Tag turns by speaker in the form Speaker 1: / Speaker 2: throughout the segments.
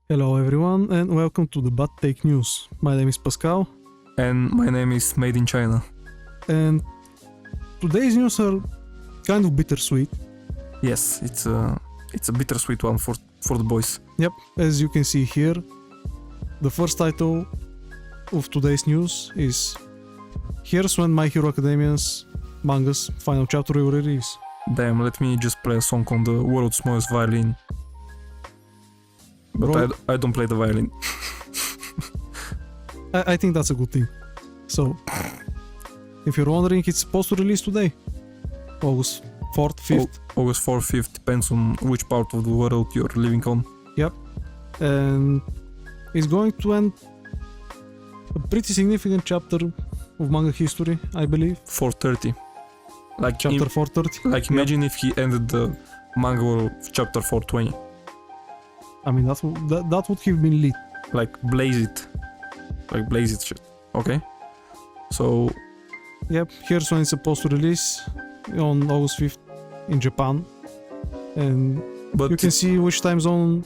Speaker 1: Hello everyone and welcome to the Bad Take News. My name is Pascal
Speaker 2: And my name is Made in China.
Speaker 1: and today's news are kind of bittersweet.
Speaker 2: Yes, it's a bittersweet one for the boys.
Speaker 1: Yep, as you can see here, the first title of today's news is Here's when My Hero Academia's manga's final chapter will release.
Speaker 2: Damn, let me just play a song on the world's smallest violin. But
Speaker 1: Bro.
Speaker 2: I don't play the violin.
Speaker 1: I think that's a good thing. So, if you're wondering, it's supposed to release today, August 4th, 5th.
Speaker 2: August 4th, 5th, depends on which part of the world you're living on.
Speaker 1: And it's going to end a pretty significant chapter of manga history, I believe.
Speaker 2: 430. Like
Speaker 1: Chapter 430.
Speaker 2: like imagine if he ended the manga of chapter 420.
Speaker 1: I mean, that would have been lit.
Speaker 2: Like blaze it. Like blaze it shit. Okay? So
Speaker 1: Yep, here's when it's supposed to release on August 5th in Japan. And
Speaker 2: but
Speaker 1: you can see which time zone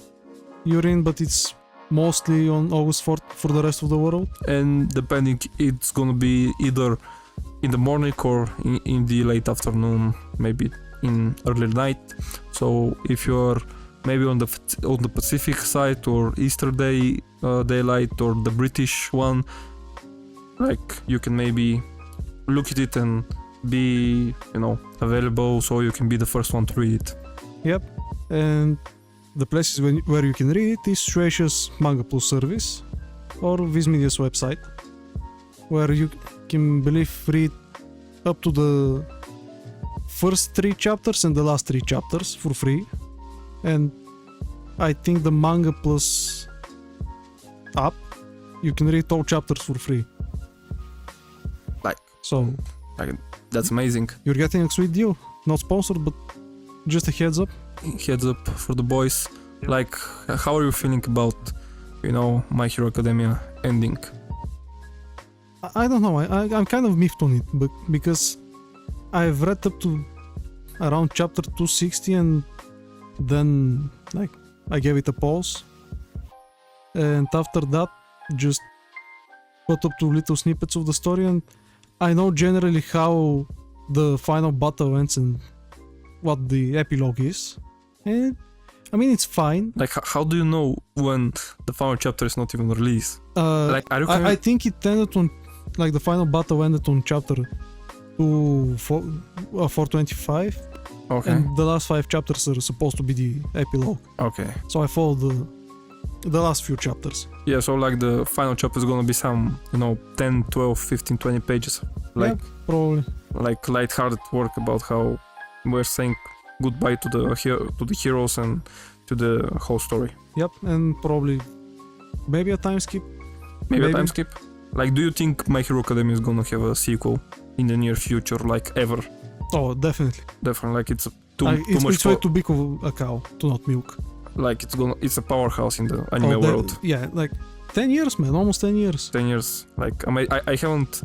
Speaker 1: you're in, but it's mostly on August 4th for the rest of the world.
Speaker 2: and depending it's gonna be either in the morning or in the late afternoon, maybe in early night. So if you're maybe on the Pacific side or Easter daylight or the British one, like you can maybe look at it and be available, so you can be the first one to read it.
Speaker 1: Yep, and the places where you can read it is Shueisha's Manga Plus service or Viz Media's website, where you can read up to the first 3 chapters and the last 3 chapters for free. And I think the Manga Plus app, you can read all chapters for free. So
Speaker 2: That's amazing.
Speaker 1: you're getting a sweet deal. Not sponsored, but just a heads up.
Speaker 2: Heads up for the boys. Like, how are you feeling about My Hero Academia ending?
Speaker 1: I don't know. I'm kind of miffed on it, but because I've read up to around chapter 260 and then I gave it a pause, and after that just put up 2 little snippets of the story, and I know generally how the final battle ends and what the epilogue is, and I mean it's fine.
Speaker 2: Like, how do you know when the final chapter is not even released? Like, are you
Speaker 1: I think it ended on the final battle ended on chapter 425.
Speaker 2: Okay.
Speaker 1: And the last 5 chapters are supposed to be the epilogue.
Speaker 2: Okay.
Speaker 1: So I followed the last few chapters.
Speaker 2: Yeah, so like the final chapter is gonna be some, 10, 12, 15, 20 pages. Like,
Speaker 1: Yep, probably.
Speaker 2: like light-hearted work about how we're saying goodbye to the heroes and to the whole story.
Speaker 1: Yep, and probably maybe a time skip.
Speaker 2: Maybe a time skip. Like, do you think My Hero Academia is gonna have a sequel in the near future, like ever?
Speaker 1: Oh, definitely.
Speaker 2: Definitely, like it's too
Speaker 1: It's
Speaker 2: much.
Speaker 1: way too big of a cow to not milk.
Speaker 2: Like it's a powerhouse in the anime world.
Speaker 1: Yeah, 10 years, man, almost 10 years.
Speaker 2: 10 years. Like I haven't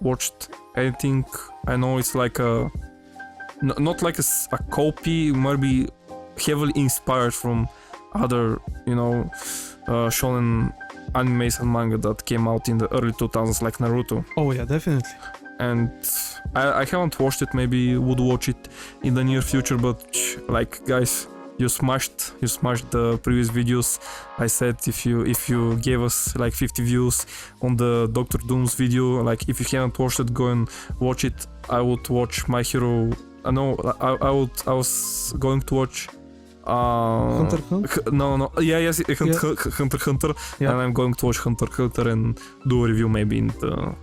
Speaker 2: watched anything. I know it's like not like a copy, maybe heavily inspired from other shonen animes and manga that came out in the early 2000s, like Naruto.
Speaker 1: Oh yeah, definitely.
Speaker 2: And I haven't watched it. Maybe would watch it in the near future. But like, guys, you smashed the previous videos. I said if you gave us like 50 views on the Dr. Doom's video, like if you haven't watched it, go and watch it. I would watch My Hero. I was going to watch
Speaker 1: Hunter x Hunter?
Speaker 2: No. Yeah, Hunter x Hunter.
Speaker 1: Yeah.
Speaker 2: And I'm going to watch Hunter x Hunter and do a review maybe in the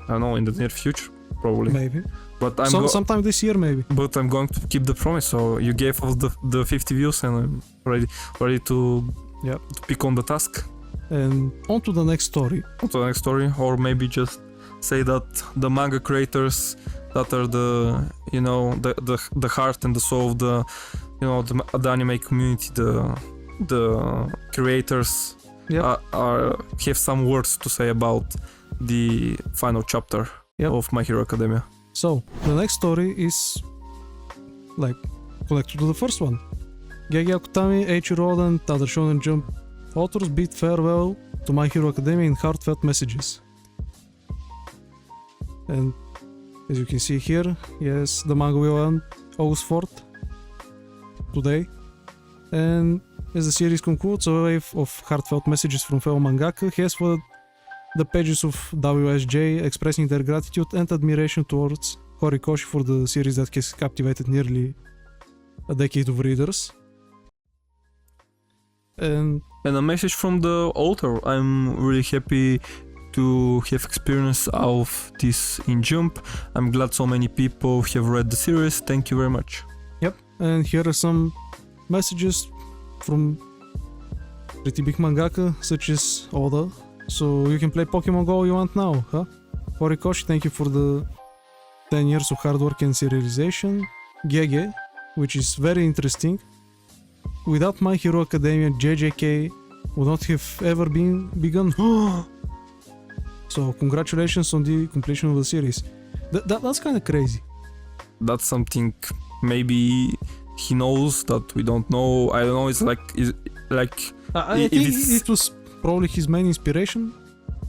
Speaker 2: near future, probably.
Speaker 1: Maybe.
Speaker 2: But
Speaker 1: sometime this year, maybe.
Speaker 2: But I'm going to keep the promise. So you gave us the 50 views, and I'm ready to pick on the task.
Speaker 1: And on to the next story.
Speaker 2: Or maybe just say that the manga creators that are the heart and the soul of the anime community, the creators have some words to say about the final chapter of My Hero Academia.
Speaker 1: So the next story is connected to the first one. Gege Akutami, Eiichiro Oda, and other Shonen Jump Authors bid farewell to My Hero Academia in heartfelt messages. And as you can see here, yes, the manga will end August 4th, today. And as the series concludes, a wave of heartfelt messages from fellow mangaka has flooded the pages of WSJ, expressing their gratitude and admiration towards Horikoshi for the series that has captivated nearly a decade of readers. And
Speaker 2: a message from the author. I'm really happy to have experience of this in Jump. I'm glad so many people have read the series. Thank you very much.
Speaker 1: yep, and here are some messages from pretty big mangaka such as Oda. So you can play Pokemon Go you want now, huh? Horikoshi, thank you for the 10 years of hard work and serialization. Gege, which is very interesting. Without My Hero Academia, JJK would not have ever been begun. So congratulations on the completion of the series. That's kind of crazy.
Speaker 2: That's something maybe he knows that we don't know. I don't know. It's like
Speaker 1: I think it was probably his main inspiration.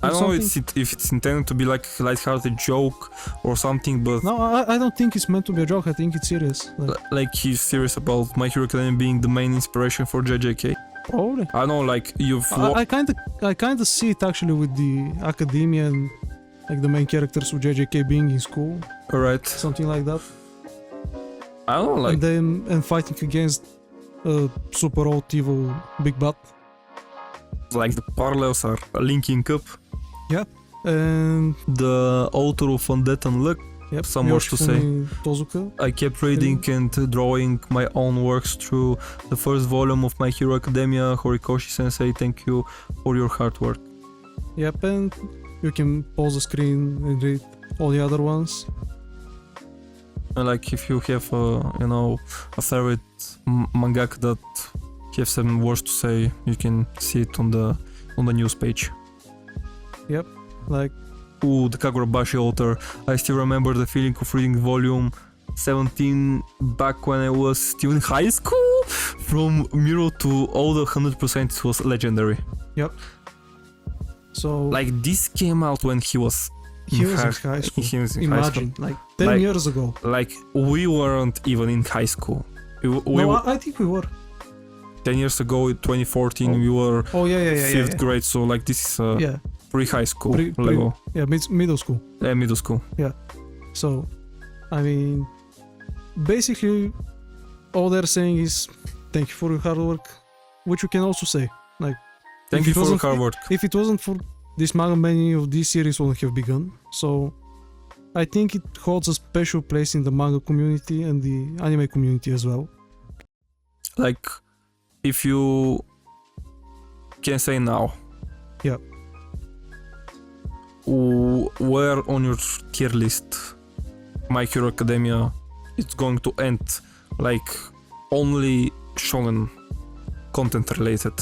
Speaker 2: I don't know if it's intended to be like a lighthearted joke or something, but
Speaker 1: No, I don't think it's meant to be a joke. I think it's serious.
Speaker 2: like he's serious about My Hero Academia being the main inspiration for JJK.
Speaker 1: Probably.
Speaker 2: I know, like you've.
Speaker 1: I kind of see it actually with the academia and like the main characters of JJK being in school,
Speaker 2: Alright.
Speaker 1: something like that,
Speaker 2: I don't know, like
Speaker 1: and then fighting against a super old evil big bad.
Speaker 2: the parallels are linking up.
Speaker 1: And
Speaker 2: The author of Undead Unluck.
Speaker 1: yep,
Speaker 2: Some words to say.
Speaker 1: Yoshifumi Tozuka.
Speaker 2: I kept reading and drawing my own works through the first volume of My Hero Academia. Horikoshi Sensei, thank you for your hard work.
Speaker 1: Yep, and you can pause the screen and read all the other ones.
Speaker 2: And like if you have a favorite mangaka that have some words to say, you can see it on the news page.
Speaker 1: Like,
Speaker 2: Ooh, the Kagurabashi author. I still remember the feeling of reading volume 17 back when I was still in high school. From Miro to all the 100% was legendary.
Speaker 1: so
Speaker 2: Like this came out when he was
Speaker 1: he was in high school.
Speaker 2: He was in high school.
Speaker 1: Imagine, like 10 years ago.
Speaker 2: Like we weren't even in high school.
Speaker 1: I think we were.
Speaker 2: 10 years ago, in 2014, we were
Speaker 1: Oh yeah.
Speaker 2: fifth grade. So like this is
Speaker 1: Yeah,
Speaker 2: pre-high school
Speaker 1: Pre-
Speaker 2: level.
Speaker 1: yeah, middle school.
Speaker 2: Middle school.
Speaker 1: So, I mean, basically, all they're saying is thank you for your hard work, which you can also say. Like,
Speaker 2: Thank
Speaker 1: if
Speaker 2: you
Speaker 1: it
Speaker 2: for your
Speaker 1: wasn't-
Speaker 2: hard work.
Speaker 1: if it wasn't for this manga, many of these series wouldn't have begun. So, I think it holds a special place in the manga community and the anime community as well.
Speaker 2: Like, if you can say now.
Speaker 1: Yeah.
Speaker 2: Where on your tier list My Hero Academia is going to end? Like, only shonen content related.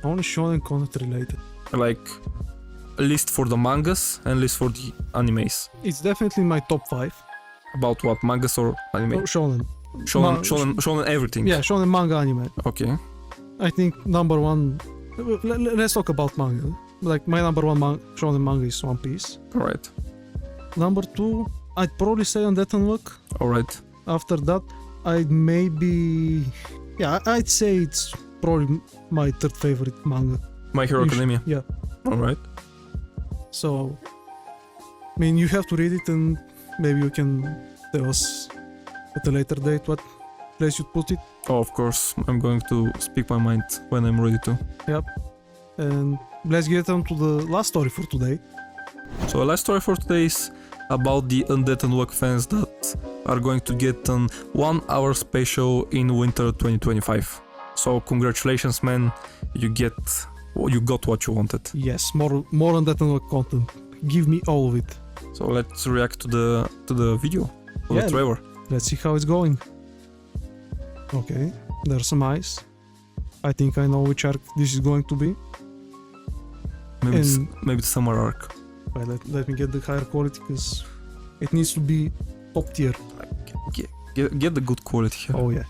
Speaker 1: Only shonen content related.
Speaker 2: Like, list for the mangas and list for the animes.
Speaker 1: It's definitely my top 5.
Speaker 2: About what? Mangas or anime?
Speaker 1: Oh, shonen.
Speaker 2: Shonen everything.
Speaker 1: Yeah, shonen manga anime.
Speaker 2: Okay.
Speaker 1: I think number 1. Let's talk about manga. Like, my number 1 shonen manga is One Piece.
Speaker 2: Alright.
Speaker 1: Number 2, I'd probably say Undead Unluck.
Speaker 2: Alright.
Speaker 1: After that, I'd maybe... Yeah, I'd say it's probably my third favorite manga.
Speaker 2: My Hero Academia.
Speaker 1: Yeah.
Speaker 2: Alright.
Speaker 1: So, I mean, you have to read it and maybe you can tell us at a later date what place you'd put it.
Speaker 2: Oh, of course. I'm going to speak my mind when I'm ready to.
Speaker 1: And let's get on to the last story for today.
Speaker 2: So the last story for today is about the Undead Unluck fans that are going to get an 1 hour special in winter 2025. So congratulations, man. You got what you wanted.
Speaker 1: Yes, more Undead Unluck content. Give me all of it.
Speaker 2: So let's react to the video, to the trailer.
Speaker 1: Let's see how it's going. Okay, there's some eyes. I think I know which arc this is going to be.
Speaker 2: Maybe the summer arc.
Speaker 1: Well, let me get the higher quality because it needs to be top tier.
Speaker 2: Get the good quality here.
Speaker 1: Oh yeah.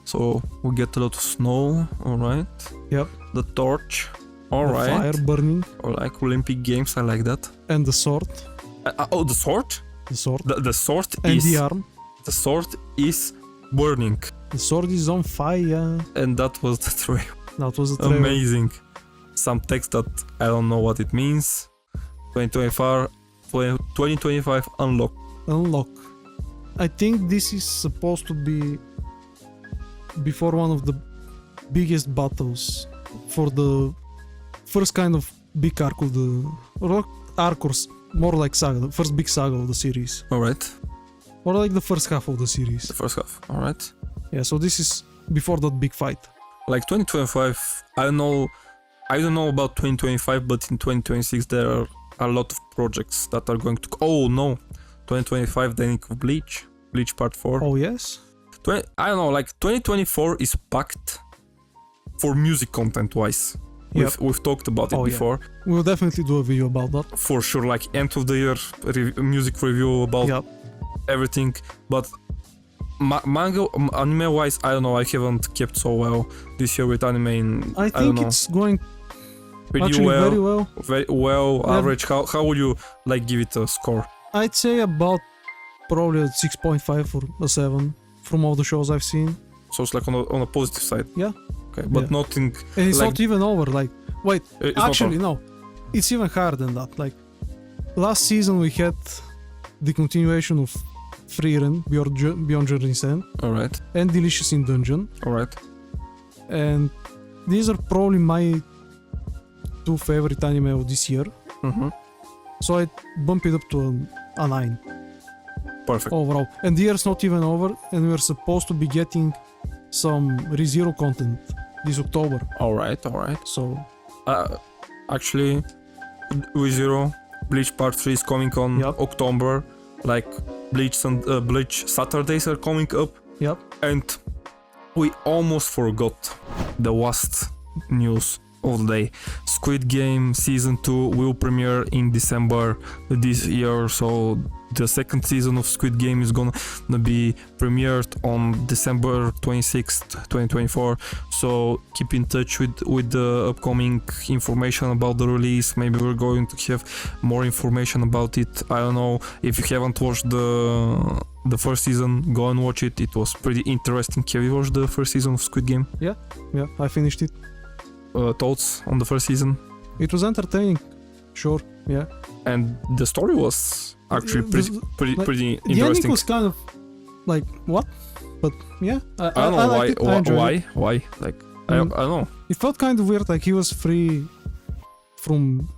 Speaker 2: So we get a lot of snow, alright.
Speaker 1: Yep.
Speaker 2: The torch. All
Speaker 1: the
Speaker 2: right.
Speaker 1: fire burning,
Speaker 2: Or like Olympic Games, I like that.
Speaker 1: and the sword.
Speaker 2: Oh, the sword?
Speaker 1: The sword.
Speaker 2: The sword
Speaker 1: And
Speaker 2: is
Speaker 1: the arm.
Speaker 2: the sword is burning,
Speaker 1: The sword is on fire.
Speaker 2: and that was the trailer.
Speaker 1: That was the trailer.
Speaker 2: Amazing. Some text that I don't know what it means. 2025 unlock.
Speaker 1: Unlock. I think this is supposed to be before one of the biggest battles for the first kind of big arc of the arc, or more like saga, the first big saga of the series,
Speaker 2: All right.
Speaker 1: or like the first half of the series.
Speaker 2: The first half. All right.
Speaker 1: Yeah, so this is before that big fight.
Speaker 2: Like 2025, I don't know about 2025, but in 2026 there are a lot of projects that are going to. Oh no, 2025 the ending of Bleach Part 4.
Speaker 1: Oh yes.
Speaker 2: I don't know, like 2024 is packed for music content wise.
Speaker 1: Yep.
Speaker 2: We've talked about it
Speaker 1: Oh, yeah.
Speaker 2: before.
Speaker 1: We'll definitely do a video about that.
Speaker 2: For sure, like end of the year music review about
Speaker 1: Yep.
Speaker 2: everything. But manga, anime wise, I don't know, I haven't kept so well this year with anime.
Speaker 1: I
Speaker 2: don't
Speaker 1: think
Speaker 2: know,
Speaker 1: it's going
Speaker 2: pretty
Speaker 1: actually
Speaker 2: well.
Speaker 1: very well.
Speaker 2: Very well,
Speaker 1: Yeah.
Speaker 2: average. How would you like give it a score?
Speaker 1: I'd say about probably a 6.5 or a 7 from all the shows I've seen.
Speaker 2: So it's like on a positive side.
Speaker 1: Yeah.
Speaker 2: Okay, but
Speaker 1: Yeah.
Speaker 2: nothing.
Speaker 1: And it's
Speaker 2: Like-
Speaker 1: not even over. Like, wait,
Speaker 2: It's not
Speaker 1: actually, no. It's even harder than that. Like, last season we had the continuation of Frieren, Beyond Journey's End,
Speaker 2: all right,
Speaker 1: and Delicious in Dungeon.
Speaker 2: all right.
Speaker 1: And these are probably my two favorite anime of this year.
Speaker 2: Mm-hmm.
Speaker 1: So I bump it up to a 9
Speaker 2: Perfect.
Speaker 1: overall. And the year's not even over, and we're supposed to be getting some ReZero content this October.
Speaker 2: All right, all right.
Speaker 1: So
Speaker 2: Actually, ReZero Bleach Part 3 is coming on
Speaker 1: Yep.
Speaker 2: October. Like Bleach Saturdays are coming up,
Speaker 1: yep.
Speaker 2: and we almost forgot the worst news of the day. Squid Game Season 2 will premiere in December this year, so the second season of Squid Game is gonna be premiered on December 26th, 2024. So keep in touch with the upcoming information about the release. Maybe we're going to have more information about it. I don't know. If you haven't watched the first season, go and watch it. It was pretty interesting. Have you watched the first season of Squid Game?
Speaker 1: Yeah, I finished it.
Speaker 2: Thoughts on the first season?
Speaker 1: It was entertaining, sure, yeah.
Speaker 2: And the story was actually pretty
Speaker 1: The ending
Speaker 2: interesting.
Speaker 1: was kind of like, what? But yeah,
Speaker 2: I don't know
Speaker 1: liked it. I enjoyed it.
Speaker 2: why. Like I
Speaker 1: Mm.
Speaker 2: don't know.
Speaker 1: It felt kind of weird, like he was free from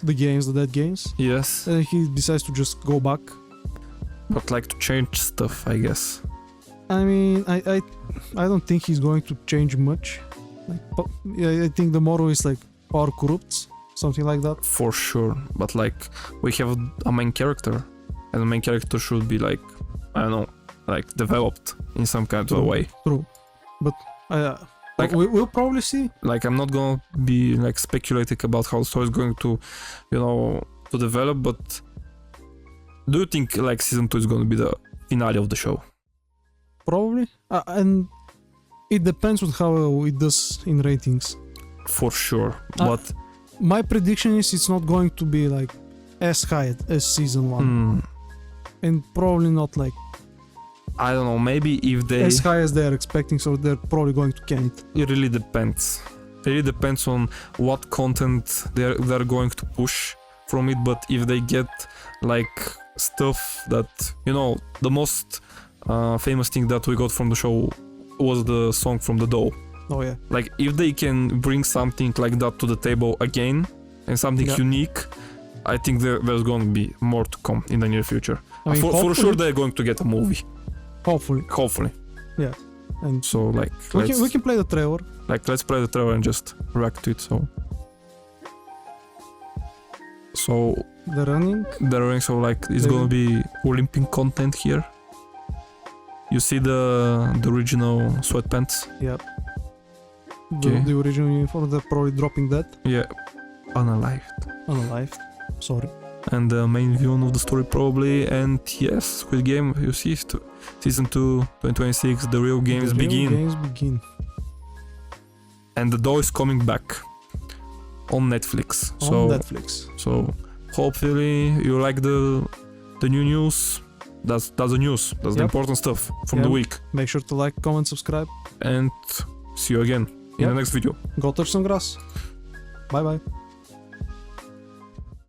Speaker 1: the dead games,
Speaker 2: Yes,
Speaker 1: and he decides to just go back.
Speaker 2: but like to change stuff, I guess.
Speaker 1: I mean, I don't think he's going to change much. Like, yeah, I think the motto is like power corrupts, something like that.
Speaker 2: For sure, but like we have a main character, and the main character should be like, I don't know, like developed in some kind of a way.
Speaker 1: True, but
Speaker 2: Like-
Speaker 1: we'll probably see.
Speaker 2: Like I'm not gonna be like speculating about how the story is going to, to develop, but do you think like season 2 is gonna be the finale of the show?
Speaker 1: Probably, and it depends on how it does in ratings.
Speaker 2: For sure,
Speaker 1: Uh,
Speaker 2: but
Speaker 1: My prediction is it's not going to be like as high as season 1, and probably not like
Speaker 2: I don't know. Maybe if they,
Speaker 1: as high as they're expecting, so they're probably going to can it.
Speaker 2: it really depends. It really depends on what content they're going to push from it. But if they get like stuff that the most famous thing that we got from the show was the song from the doll.
Speaker 1: Oh yeah,
Speaker 2: Like if they can bring something like that to the table again and something
Speaker 1: Yeah.
Speaker 2: unique, I think there's going to be more to come in the near future.
Speaker 1: I mean,
Speaker 2: For
Speaker 1: hopefully-
Speaker 2: sure they're going to get a movie,
Speaker 1: Hopefully,
Speaker 2: hopefully.
Speaker 1: and
Speaker 2: So like
Speaker 1: we can play the trailer.
Speaker 2: let's play the trailer and just react to it. So
Speaker 1: The running.
Speaker 2: the ring, so like it's
Speaker 1: Maybe.
Speaker 2: gonna be Olympic content here. You see the original sweatpants?
Speaker 1: Yep.
Speaker 2: Okay.
Speaker 1: The original uniform. They're probably dropping that
Speaker 2: Yeah, unalived.
Speaker 1: unalived. Sorry.
Speaker 2: And the main villain of the story probably. And yes, Squid Game. You see, season 2, 2026. The real games
Speaker 1: The real
Speaker 2: begin.
Speaker 1: Games begin.
Speaker 2: And the doll is coming back. on Netflix.
Speaker 1: On Netflix.
Speaker 2: So hopefully you like the new news. That's the news. That's the important stuff from the week.
Speaker 1: Make sure to like, comment, subscribe.
Speaker 2: And see you again in the next video.
Speaker 1: Go touch some grass. Bye bye.